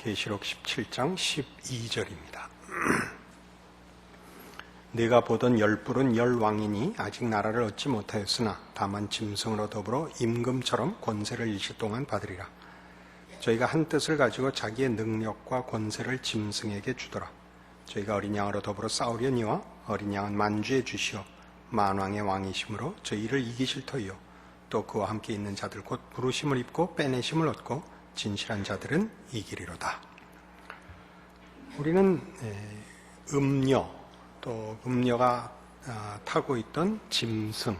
계시록 17장 12절입니다. 네가 보던 열뿔은 열왕이니 아직 나라를 얻지 못하였으나 다만 짐승으로 더불어 임금처럼 권세를 일시 동안 받으리라. 저희가 한 뜻을 가지고 자기의 능력과 권세를 짐승에게 주더라. 저희가 어린 양으로 더불어 싸우려니와 어린 양은 만주의 주시오 만왕의 왕이심으로 저희를 이기실 터이요 또 그와 함께 있는 자들 곧 부르심을 입고 빼내심을 얻고 진실한 자들은 이기리로다. 우리는 음녀 또 음녀가 타고 있던 짐승을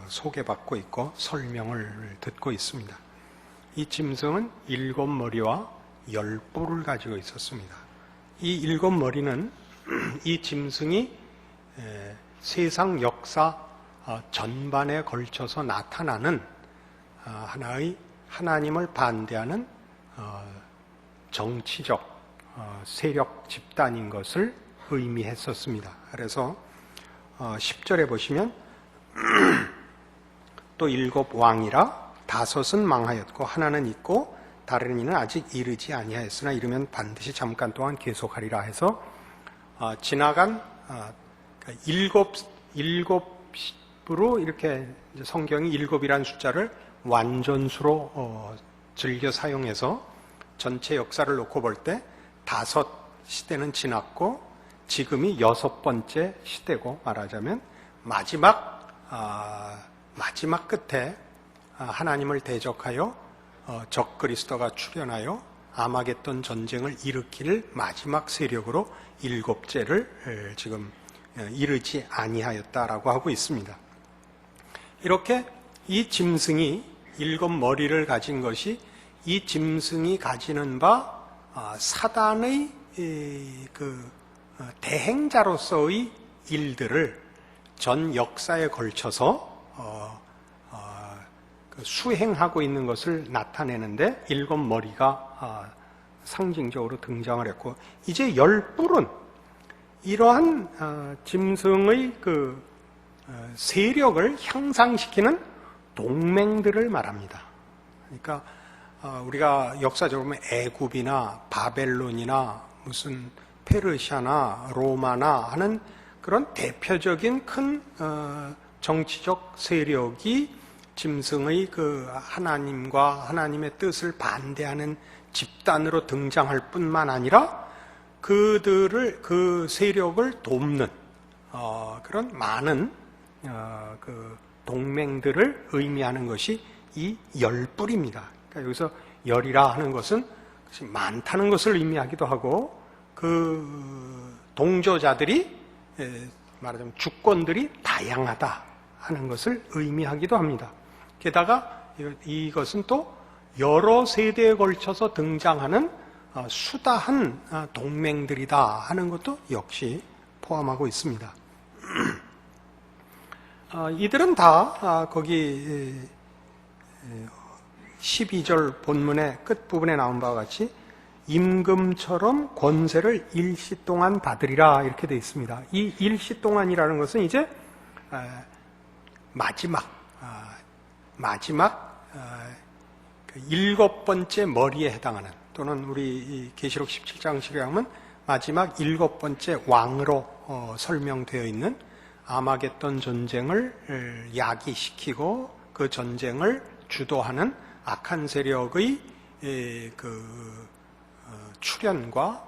소개받고 있고 설명을 듣고 있습니다. 이 짐승은 7머리와 10뿔을 가지고 있었습니다. 이 7머리는 이 짐승이 세상 역사 전반에 걸쳐서 나타나는 하나의 하나님을 반대하는 정치적 세력 집단인 것을 의미했었습니다. 그래서 10절에 보시면 또 7 왕이라 5은 망하였고 하나는 있고 다른 이는 아직 이르지 아니하였으나 이르면 반드시 잠깐 동안 계속하리라 해서 지나간 7으로 이렇게 성경이 7이라는 숫자를 완전수로 즐겨 사용해서 전체 역사를 놓고 볼 때 5 시대는 지났고 지금이 6번째 시대고 말하자면 마지막 끝에 하나님을 대적하여 적그리스도가 출현하여 아마겟돈 전쟁을 일으킬 마지막 세력으로 7째를 지금 이르지 아니하였다라고 하고 있습니다. 이렇게 이 짐승이 7머리를 가진 것이 이 짐승이 가지는 바 사단의 대행자로서의 일들을 전 역사에 걸쳐서 수행하고 있는 것을 나타내는데 7머리가 상징적으로 등장을 했고 이제 10뿔은 이러한 짐승의 세력을 향상시키는 동맹들을 말합니다. 그러니까 우리가 역사적으로 보면 애굽이나 바벨론이나 무슨 페르시아나 로마나 하는 그런 대표적인 큰 정치적 세력이 짐승의 하나님과 하나님의 뜻을 반대하는 집단으로 등장할 뿐만 아니라 그 세력을 돕는 그런 많은 동맹들을 의미하는 것이 이 10뿔입니다. 그러니까 여기서 열이라 하는 것은 많다는 것을 의미하기도 하고 그 동조자들이 말하자면 주권들이 다양하다 하는 것을 의미하기도 합니다. 게다가 이것은 또 여러 세대에 걸쳐서 등장하는 수다한 동맹들이다 하는 것도 역시 포함하고 있습니다. 이들은 다 거기 12절 본문의 끝부분에 나온 바와 같이 임금처럼 권세를 일시 동안 받으리라 이렇게 되어 있습니다. 이 일시 동안이라는 것은 이제 마지막 7번째 머리에 해당하는 또는 우리 계시록 17장식에 하면 마지막 7번째 왕으로 설명되어 있는 아마겟돈 전쟁을 야기시키고 그 전쟁을 주도하는 악한 세력의 출현과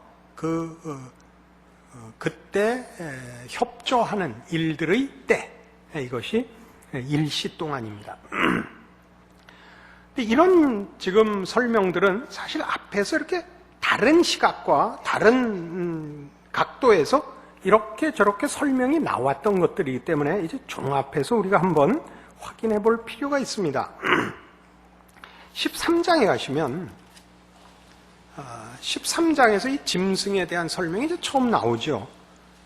그때 협조하는 일들의 때 이것이 일시 동안입니다. 이런 지금 설명들은 사실 앞에서 이렇게 다른 시각과 다른 각도에서 이렇게 저렇게 설명이 나왔던 것들이기 때문에 이제 종합해서 우리가 한번 확인해 볼 필요가 있습니다. 13장에 가시면 13장에서 이 짐승에 대한 설명이 이제 처음 나오죠.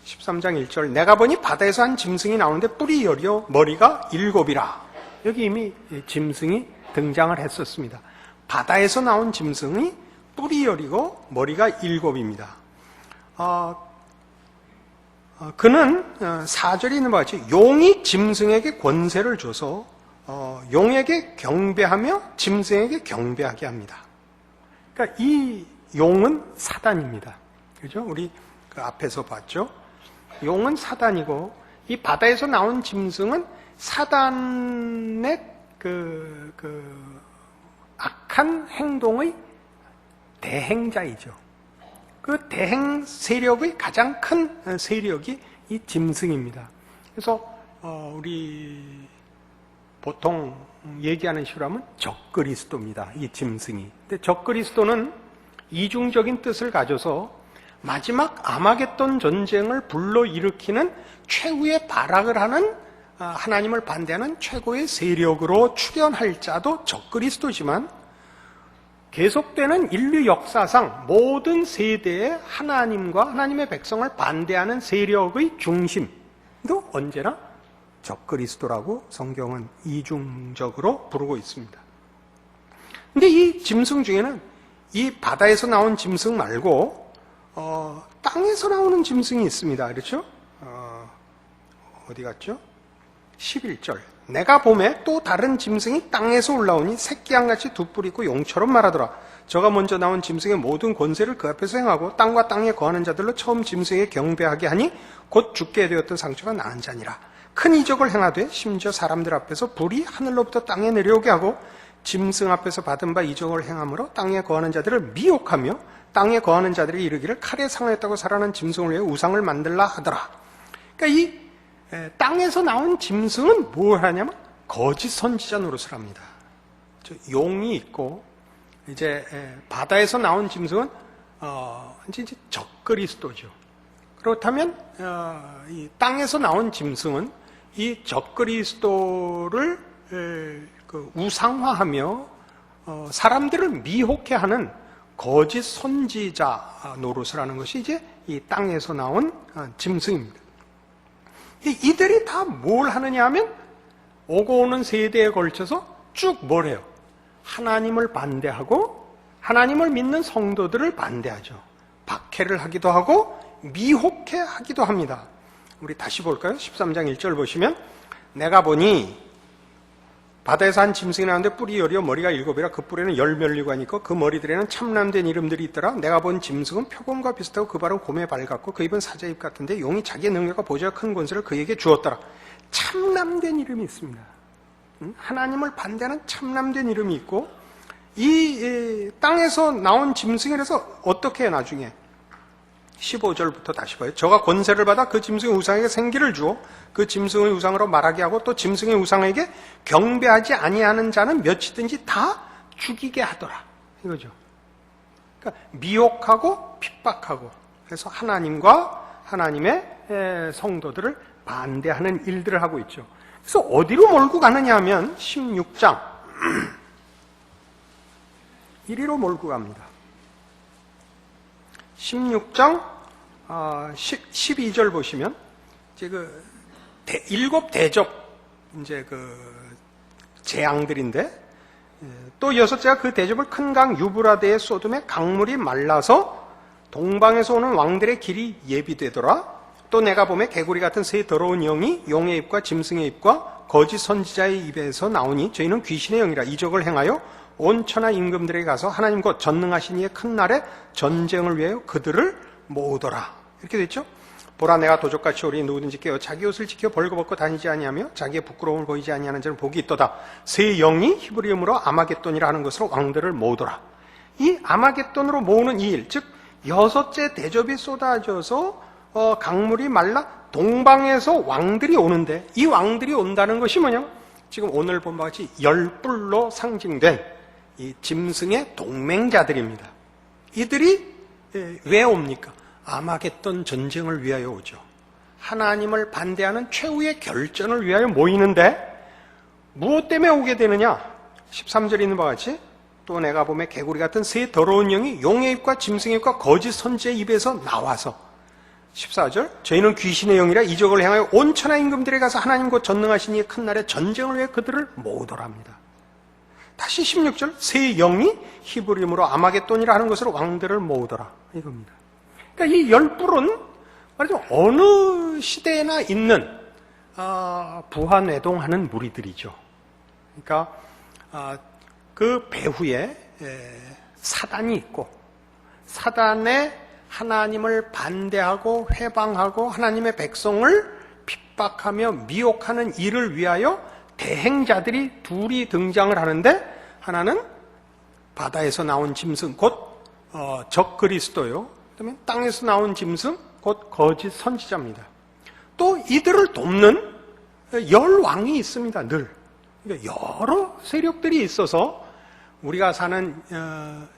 13장 1절 내가 보니 바다에서 한 짐승이 나오는데 뿔이 10이요 머리가 7이라. 여기 이미 짐승이 등장을 했었습니다. 바다에서 나온 짐승이 뿔이 10이고 머리가 7입니다. 그는 4절에 있는 바와 같이 용이 짐승에게 권세를 줘서 용에게 경배하며 짐승에게 경배하게 합니다. 그러니까 이 용은 사단입니다. 그죠? 우리 그 앞에서 봤죠? 용은 사단이고, 이 바다에서 나온 짐승은 사단의 악한 행동의 대행자이죠. 그 대행 세력의 가장 큰 세력이 이 짐승입니다. 그래서 우리 보통 얘기하는 식으로 하면 적그리스도입니다. 이 짐승이. 근데 적그리스도는 이중적인 뜻을 가져서 마지막 아마겟돈 전쟁을 불러일으키는 최후의 발악을 하는 하나님을 반대하는 최고의 세력으로 출현할 자도 적그리스도지만 계속되는 인류 역사상 모든 세대에 하나님과 하나님의 백성을 반대하는 세력의 중심도 언제나 적그리스도라고 성경은 이중적으로 부르고 있습니다. 근데 이 짐승 중에는 이 바다에서 나온 짐승 말고 땅에서 나오는 짐승이 있습니다. 그렇죠? 어디 갔죠? 11절. 내가 봄에 또 다른 짐승이 땅에서 올라오니 새끼양같이 두 뿔이 있고 용처럼 말하더라. 저가 먼저 나온 짐승의 모든 권세를 그 앞에서 행하고 땅과 땅에 거하는 자들로 처음 짐승에 경배하게 하니 곧 죽게 되었던 상처가 나은 자니라. 큰 이적을 행하되 심지어 사람들 앞에서 불이 하늘로부터 땅에 내려오게 하고 짐승 앞에서 받은 바 이적을 행함으로 땅에 거하는 자들을 미혹하며 땅에 거하는 자들이 이르기를 칼에 상하였다고 살아난 짐승을 위해 우상을 만들라 하더라. 그러니까 이 땅에서 나온 짐승은 뭘 하냐면 거짓 선지자 노릇을 합니다. 용이 있고 이제 바다에서 나온 짐승은 이제 적그리스도죠. 그렇다면 이 땅에서 나온 짐승은 이 적그리스도를 우상화하며 사람들을 미혹해 하는 거짓 선지자 노릇을 하는 것이 이제 이 땅에서 나온 짐승입니다. 이들이 다 뭘 하느냐 하면 오고 오는 세대에 걸쳐서 쭉 뭘 해요? 하나님을 반대하고 하나님을 믿는 성도들을 반대하죠. 박해를 하기도 하고 미혹해 하기도 합니다. 우리 다시 볼까요? 13장 1절 보시면 내가 보니 바다에서 한 짐승이 나오는데 뿔이 10이요 머리가 7이라 그 뿔에는 10면류관이 있고 그 머리들에는 참남된 이름들이 있더라. 내가 본 짐승은 표범과 비슷하고 그 발은 곰의 발 같고 그 입은 사자 입 같은데 용이 자기의 능력과 보좌와 큰 권세를 그에게 주었더라. 참남된 이름이 있습니다. 하나님을 반대하는 참남된 이름이 있고 이 땅에서 나온 짐승이라서 어떻게 해요 나중에 15절부터 다시 봐요. 저가 권세를 받아 그 짐승의 우상에게 생기를 주어 그 짐승의 우상으로 말하게 하고 또 짐승의 우상에게 경배하지 아니하는 자는 몇이든지 다 죽이게 하더라. 이거죠. 그러니까 미혹하고 핍박하고 그래서 하나님과 하나님의 성도들을 반대하는 일들을 하고 있죠. 그래서 어디로 몰고 가느냐 하면 16장 1위로 몰고 갑니다. 16장 12절 보시면 이제 일곱 대접 이제 재앙들인데 또 여섯째가 그 대접을 큰 강 유브라데에 쏟음에 강물이 말라서 동방에서 오는 왕들의 길이 예비되더라. 또 내가 보매 개구리 같은 새 더러운 영이 용의 입과 짐승의 입과 거짓 선지자의 입에서 나오니 저희는 귀신의 영이라 이적을 행하여 온 천하 임금들에게 가서 하나님 곧 전능하신 이의 큰 날에 전쟁을 위하여 그들을 모으더라. 이렇게 됐죠? 보라 내가 도적같이 오리니 누구든지 깨어 자기 옷을 지켜 벌거벗고 다니지 아니하며 자기의 부끄러움을 보이지 아니하는 자는 복이 있도다. 새 영이 히브리음으로 아마겟돈이라 하는 것으로 왕들을 모으더라. 이 아마겟돈으로 모으는 이 일, 즉 여섯째 대접이 쏟아져서 강물이 말라 동방에서 왕들이 오는데 이 왕들이 온다는 것이 뭐냐? 지금 오늘 본 바와 같이 열뿔로 상징된 이 짐승의 동맹자들입니다. 이들이 왜 옵니까? 아마겟돈 전쟁을 위하여 오죠. 하나님을 반대하는 최후의 결전을 위하여 모이는데 무엇 때문에 오게 되느냐? 13절에 있는 바와 같이 또 내가 보매 개구리 같은 새 더러운 영이 용의 입과 짐승의 입과 거짓 선지자의 입에서 나와서 14절 저희는 귀신의 영이라 이적을 행하여 온 천하 임금들에 가서 하나님 곧 전능하신 이의 큰 날에 전쟁을 위해 그들을 모으더라 합니다. 다시 16절 새 영이 히브리음으로 아마겟돈이라 하는 것으로 왕들을 모으더라 이겁니다. 그러니까 이 열뿔은 말이죠 어느 시대에나 있는 부하뇌동하는 무리들이죠. 그러니까 그 배후에 사단이 있고 사단의 하나님을 반대하고 회방하고 하나님의 백성을 핍박하며 미혹하는 일을 위하여 대행자들이 둘이 등장을 하는데, 하나는 바다에서 나온 짐승 곧 적그리스도요, 그다음에 땅에서 나온 짐승 곧 거짓 선지자입니다. 또 이들을 돕는 열왕이 있습니다. 늘 여러 세력들이 있어서 우리가 사는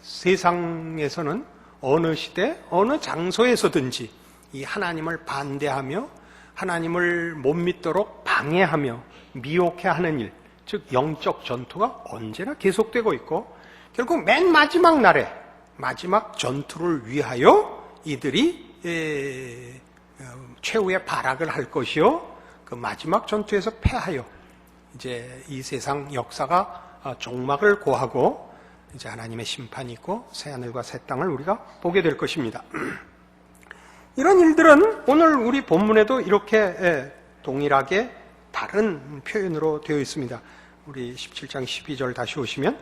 세상에서는 어느 시대 어느 장소에서든지 이 하나님을 반대하며 하나님을 못 믿도록 방해하며 미혹해 하는 일, 즉 영적 전투가 언제나 계속되고 있고, 결국 맨 마지막 날에 마지막 전투를 위하여 이들이 최후의 발악을 할 것이요, 그 마지막 전투에서 패하여 이제 이 세상 역사가 종막을 고하고 이제 하나님의 심판이 있고 새하늘과 새 땅을 우리가 보게 될 것입니다. 이런 일들은 오늘 우리 본문에도 이렇게 동일하게 다른 표현으로 되어 있습니다. 우리 17장 12절 다시 오시면,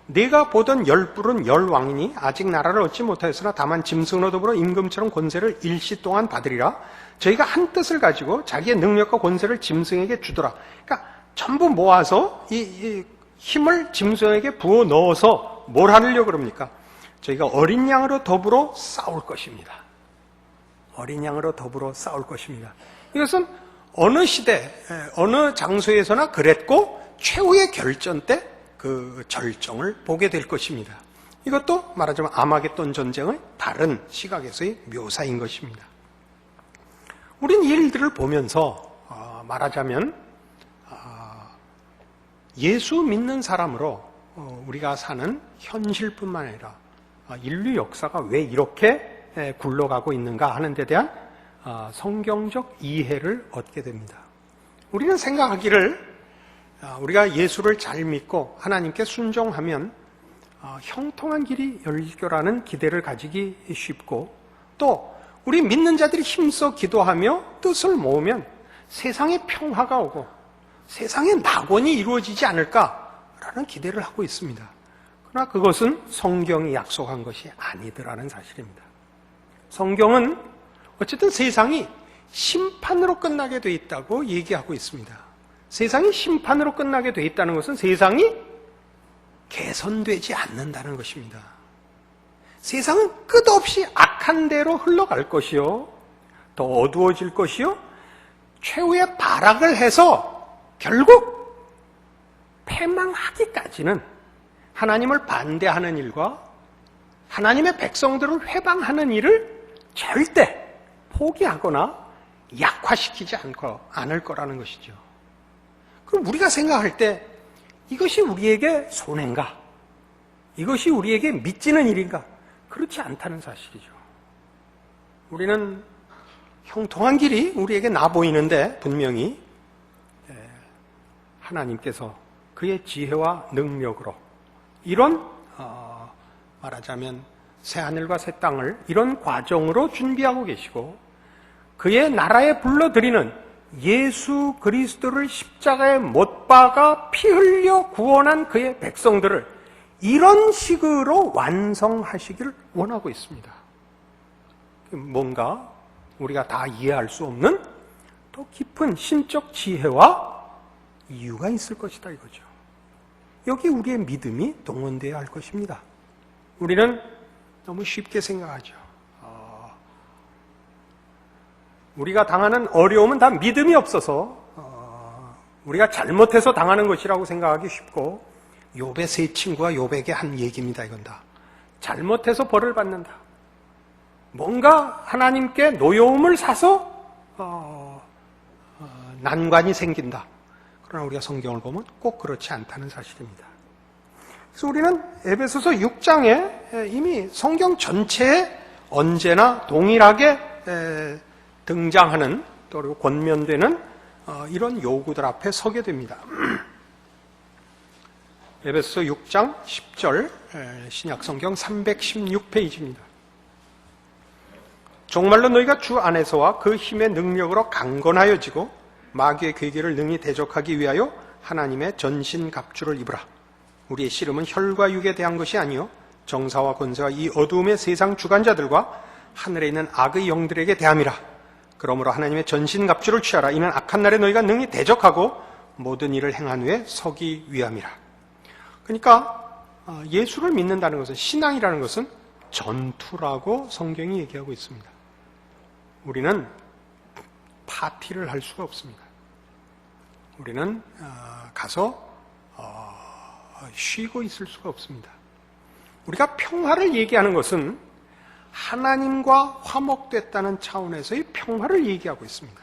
내가 보던 열뿔은 열왕이니 아직 나라를 얻지 못하였으나 다만 짐승으로 더불어 임금처럼 권세를 일시 동안 받으리라. 저희가 한 뜻을 가지고 자기의 능력과 권세를 짐승에게 주더라. 그러니까 전부 모아서 이 힘을 짐승에게 부어 넣어서 뭘 하려고 그럽니까? 저희가 어린 양으로 더불어 싸울 것입니다. 어린 양으로 더불어 싸울 것입니다. 이것은 어느 시대, 어느 장소에서나 그랬고 최후의 결전 때 그 절정을 보게 될 것입니다. 이것도 말하자면 아마겟돈 전쟁의 다른 시각에서의 묘사인 것입니다. 우린 이 일들을 보면서 말하자면 예수 믿는 사람으로 우리가 사는 현실뿐만 아니라 인류 역사가 왜 이렇게 굴러가고 있는가 하는 데 대한 성경적 이해를 얻게 됩니다. 우리는 생각하기를 우리가 예수를 잘 믿고 하나님께 순종하면 형통한 길이 열릴 거라는 기대를 가지기 쉽고, 또 우리 믿는 자들이 힘써 기도하며 뜻을 모으면 세상에 평화가 오고 세상에 낙원이 이루어지지 않을까라는 기대를 하고 있습니다. 그러나 그것은 성경이 약속한 것이 아니더라는 사실입니다. 성경은 어쨌든 세상이 심판으로 끝나게 돼 있다고 얘기하고 있습니다. 세상이 심판으로 끝나게 돼 있다는 것은 세상이 개선되지 않는다는 것입니다. 세상은 끝없이 악한 대로 흘러갈 것이요, 더 어두워질 것이요, 최후의 발악을 해서 결국 패망하기까지는 하나님을 반대하는 일과 하나님의 백성들을 회방하는 일을 절대 포기하거나 약화시키지 않을 거라는 것이죠. 그럼 우리가 생각할 때 이것이 우리에게 손해인가? 이것이 우리에게 미치는 일인가? 그렇지 않다는 사실이죠. 우리는 형통한 길이 우리에게 나 보이는데 분명히 하나님께서 그의 지혜와 능력으로 이런 말하자면 새하늘과 새 땅을 이런 과정으로 준비하고 계시고, 그의 나라에 불러들이는 예수 그리스도를 십자가에 못 박아 피 흘려 구원한 그의 백성들을 이런 식으로 완성하시기를 원하고 있습니다. 뭔가 우리가 다 이해할 수 없는 더 깊은 신적 지혜와 이유가 있을 것이다 이거죠. 여기 우리의 믿음이 동원되어야 할 것입니다. 우리는 너무 쉽게 생각하죠. 우리가 당하는 어려움은 다 믿음이 없어서 우리가 잘못해서 당하는 것이라고 생각하기 쉽고, 욥의 세 친구와 욥에게 한 얘기입니다. 이건 다 잘못해서 벌을 받는다. 뭔가 하나님께 노여움을 사서 난관이 생긴다. 그러나 우리가 성경을 보면 꼭 그렇지 않다는 사실입니다. 그래서 우리는 에베소서 6장에 이미 성경 전체에 언제나 동일하게 등장하는, 또 그리고 권면되는 이런 요구들 앞에 서게 됩니다. 에베소서 6장 10절 신약성경 316페이지입니다. 정말로 너희가 주 안에서와 그 힘의 능력으로 강건하여지고 마귀의 괴계를 능히 대적하기 위하여 하나님의 전신 갑주를 입으라. 우리의 씨름은 혈과 육에 대한 것이 아니요 정사와 권세와 이 어두움의 세상 주관자들과 하늘에 있는 악의 영들에게 대함이라. 그러므로 하나님의 전신갑주를 취하라. 이는 악한 날에 너희가 능히 대적하고 모든 일을 행한 후에 서기 위함이라. 그러니까 예수를 믿는다는 것은, 신앙이라는 것은 전투라고 성경이 얘기하고 있습니다. 우리는 파티를 할 수가 없습니다. 우리는 가서 쉬고 있을 수가 없습니다. 우리가 평화를 얘기하는 것은 하나님과 화목됐다는 차원에서의 평화를 얘기하고 있습니다.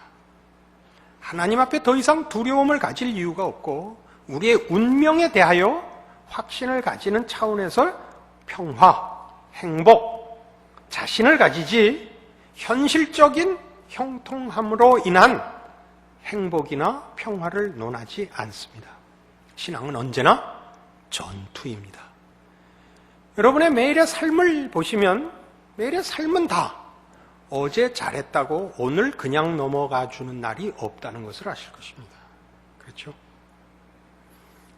하나님 앞에 더 이상 두려움을 가질 이유가 없고 우리의 운명에 대하여 확신을 가지는 차원에서 평화, 행복, 자신을 가지지 현실적인 형통함으로 인한 행복이나 평화를 논하지 않습니다. 신앙은 언제나 전투입니다. 여러분의 매일의 삶을 보시면 매일의 삶은 다 어제 잘했다고 오늘 그냥 넘어가 주는 날이 없다는 것을 아실 것입니다. 그렇죠?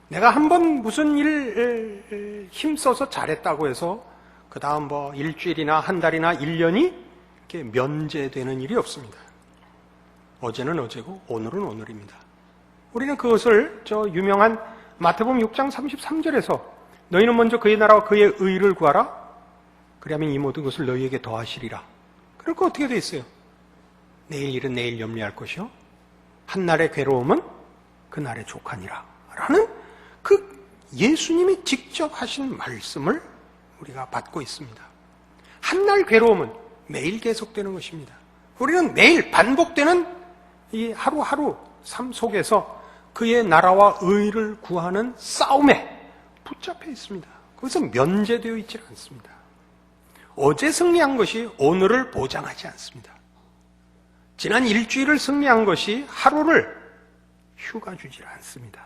내가 한번 무슨 일 힘써서 잘했다고 해서 그 다음 일주일이나 한 달이나 1년이 이렇게 면제되는 일이 없습니다. 어제는 어제고 오늘은 오늘입니다. 우리는 그것을 유명한 마태복음 6장 33절에서 너희는 먼저 그의 나라와 그의 의를 구하라. 그리하면 이 모든 것을 너희에게 더하시리라. 그러니까 어떻게 돼 있어요? 내일 일은 내일 염려할 것이요 한날의 괴로움은 그날의 족하니라 라는 그 예수님이 직접 하신 말씀을 우리가 받고 있습니다. 한날 괴로움은 매일 계속되는 것입니다. 우리는 매일 반복되는 이 하루하루 삶 속에서 그의 나라와 의를 구하는 싸움에 붙잡혀 있습니다. 거기서 면제되어 있지 않습니다. 어제 승리한 것이 오늘을 보장하지 않습니다. 지난 일주일을 승리한 것이 하루를 휴가 주지 않습니다.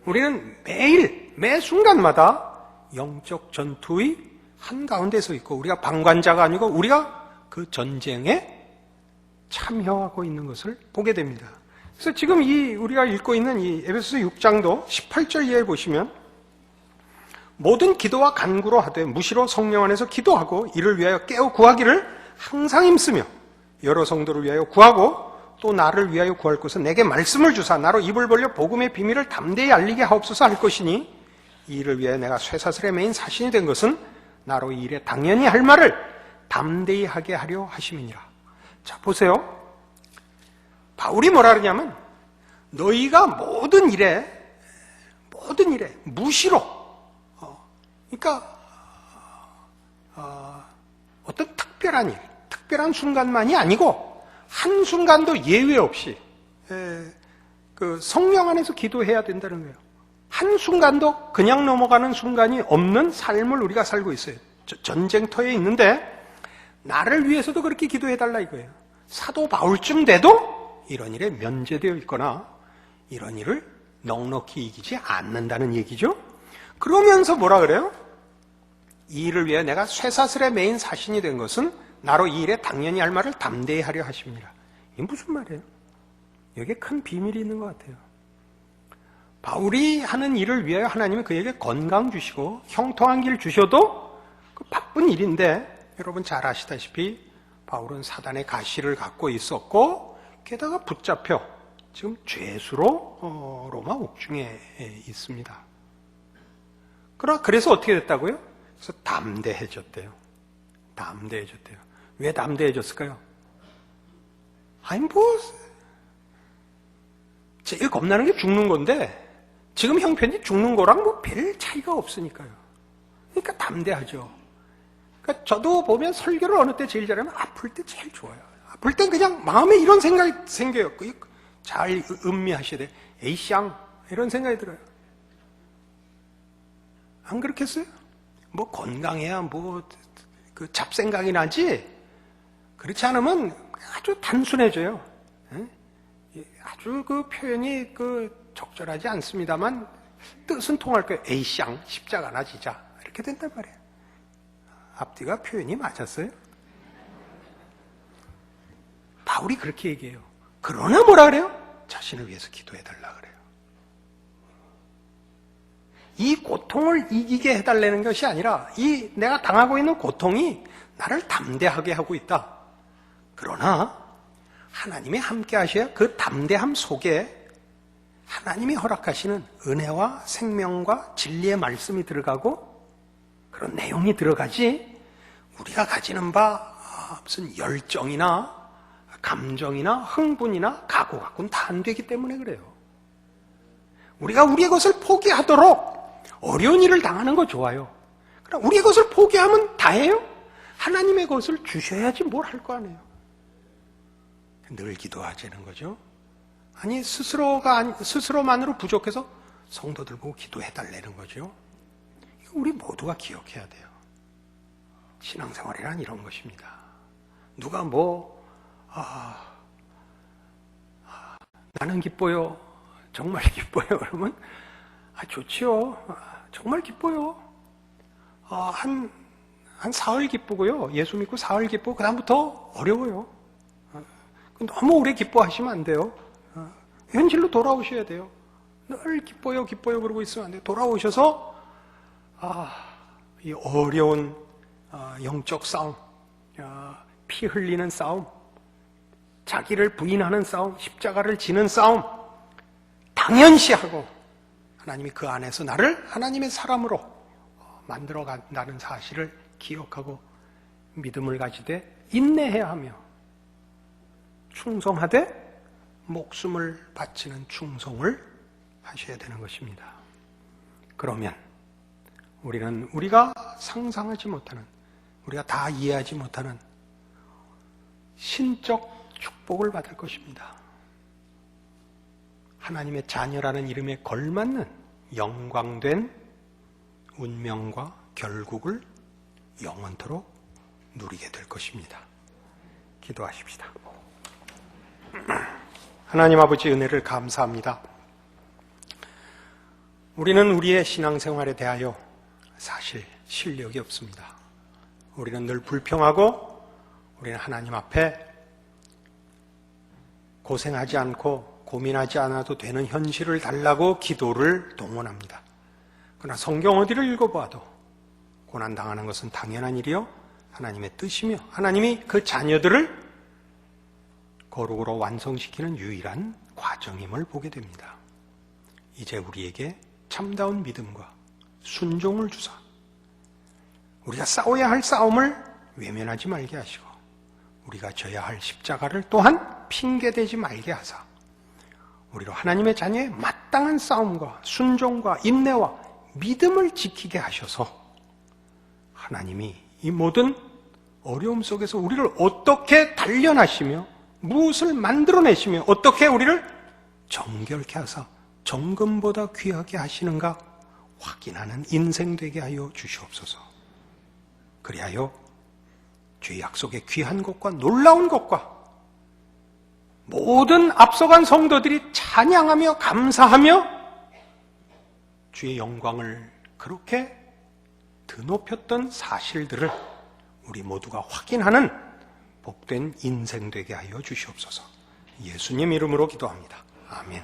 우리는 매일, 매 순간마다 영적 전투의 한가운데 서 있고 우리가 방관자가 아니고 우리가 그 전쟁에 참여하고 있는 것을 보게 됩니다. 그래서 지금 우리가 읽고 있는 이 에베소서 6장도 18절 이하에 보시면 모든 기도와 간구로 하되 무시로 성령 안에서 기도하고 이를 위하여 깨어 구하기를 항상 힘쓰며 여러 성도를 위하여 구하고 또 나를 위하여 구할 것은 내게 말씀을 주사 나로 입을 벌려 복음의 비밀을 담대히 알리게 하옵소서 할 것이니 이 일을 위하여 내가 쇠사슬에 매인 사신이 된 것은 나로 이 일에 당연히 할 말을 담대히 하게 하려 하심이니라. 자, 보세요. 바울이 뭐라 그러냐면 너희가 모든 일에 무시로 그러니까 어떤 특별한 일, 특별한 순간만이 아니고 한순간도 예외 없이 그 성령 안에서 기도해야 된다는 거예요. 한순간도 그냥 넘어가는 순간이 없는 삶을 우리가 살고 있어요. 전쟁터에 있는데 나를 위해서도 그렇게 기도해달라 이거예요. 사도 바울쯤 돼도 이런 일에 면제되어 있거나 이런 일을 넉넉히 이기지 않는다는 얘기죠. 그러면서 뭐라 그래요? 이 일을 위해 내가 쇠사슬에 매인 사신이 된 것은 나로 이 일에 당연히 할 말을 담대히 하려 하십니다. 이게 무슨 말이에요? 여기에 큰 비밀이 있는 것 같아요. 바울이 하는 일을 위하여 하나님은 그에게 건강 주시고 형통한 길 주셔도 그 바쁜 일인데 여러분 잘 아시다시피 바울은 사단의 가시를 갖고 있었고 게다가 붙잡혀 지금 죄수로 로마 옥중에 있습니다. 그래서 어떻게 됐다고요? 그래서 담대해졌대요. 담대해졌대요. 왜 담대해졌을까요? 제일 겁나는 게 죽는 건데 지금 형편이 죽는 거랑 별 차이가 없으니까요. 그러니까 담대하죠. 그러니까 저도 보면 설교를 어느 때 제일 잘하면 아플 때 제일 좋아요. 아플 땐 그냥 마음에 이런 생각이 생겨요. 잘 음미하셔야 돼요. 에이쌍 이런 생각이 들어요. 안 그렇겠어요? 건강해야 그 잡생각이 나지 그렇지 않으면 아주 단순해져요. 아주 그 표현이 적절하지 않습니다만 뜻은 통할 거예요. 에이쌍 십자가나 지자 이렇게 된단 말이에요. 앞뒤가 표현이 맞았어요? 바울이 그렇게 얘기해요. 그러나 뭐라 그래요? 자신을 위해서 기도해달라 그래요. 이 고통을 이기게 해달라는 것이 아니라 이 내가 당하고 있는 고통이 나를 담대하게 하고 있다. 그러나 하나님이 함께 하셔야 그 담대함 속에 하나님이 허락하시는 은혜와 생명과 진리의 말씀이 들어가고 그런 내용이 들어가지, 우리가 가지는 바 무슨 열정이나 감정이나 흥분이나 각오 갖고는 다 안 되기 때문에 그래요. 우리가 우리의 것을 포기하도록 어려운 일을 당하는 거 좋아요. 그러나 우리의 것을 포기하면 다예요? 하나님의 것을 주셔야지 뭘 할 거 아니에요. 늘 기도하자는 거죠. 아니, 스스로만으로 부족해서 성도들 보고 기도해달라는 거죠. 이거 우리 모두가 기억해야 돼요. 신앙생활이란 이런 것입니다. 누가 나는 기뻐요. 정말 기뻐요. 그러면, 좋지요. 정말 기뻐요. 한 사흘 기쁘고요. 예수 믿고 사흘 기쁘고, 그다음부터 어려워요. 너무 오래 기뻐하시면 안 돼요. 현실로 돌아오셔야 돼요. 늘 기뻐요, 기뻐요 그러고 있으면 안 돼요. 돌아오셔서 이 어려운 영적 싸움, 피 흘리는 싸움, 자기를 부인하는 싸움, 십자가를 지는 싸움 당연시하고 하나님이 그 안에서 나를 하나님의 사람으로 만들어 간다는 사실을 기억하고 믿음을 가지되 인내해야 하며 충성하되 목숨을 바치는 충성을 하셔야 되는 것입니다. 그러면 우리는 우리가 상상하지 못하는, 우리가 다 이해하지 못하는 신적 축복을 받을 것입니다. 하나님의 자녀라는 이름에 걸맞는 영광된 운명과 결국을 영원토록 누리게 될 것입니다. 기도하십시다. 하나님 아버지, 은혜를 감사합니다. 우리는 우리의 신앙생활에 대하여 사실 실력이 없습니다. 우리는 늘 불평하고 우리는 하나님 앞에 고생하지 않고 고민하지 않아도 되는 현실을 달라고 기도를 동원합니다. 그러나 성경 어디를 읽어보아도 고난당하는 것은 당연한 일이요 하나님의 뜻이며 하나님이 그 자녀들을 거룩으로 완성시키는 유일한 과정임을 보게 됩니다. 이제 우리에게 참다운 믿음과 순종을 주사 우리가 싸워야 할 싸움을 외면하지 말게 하시고 우리가 져야 할 십자가를 또한 핑계대지 말게 하사 우리로 하나님의 자녀의 마땅한 싸움과 순종과 인내와 믿음을 지키게 하셔서 하나님이 이 모든 어려움 속에서 우리를 어떻게 단련하시며 무엇을 만들어내시며 어떻게 우리를 정결케 하사 정금보다 귀하게 하시는가 확인하는 인생 되게 하여 주시옵소서. 그리하여 주의 약속의 귀한 것과 놀라운 것과 모든 앞서간 성도들이 찬양하며 감사하며 주의 영광을 그렇게 드높였던 사실들을 우리 모두가 확인하는 복된 인생 되게 하여 주시옵소서. 예수님 이름으로 기도합니다. 아멘.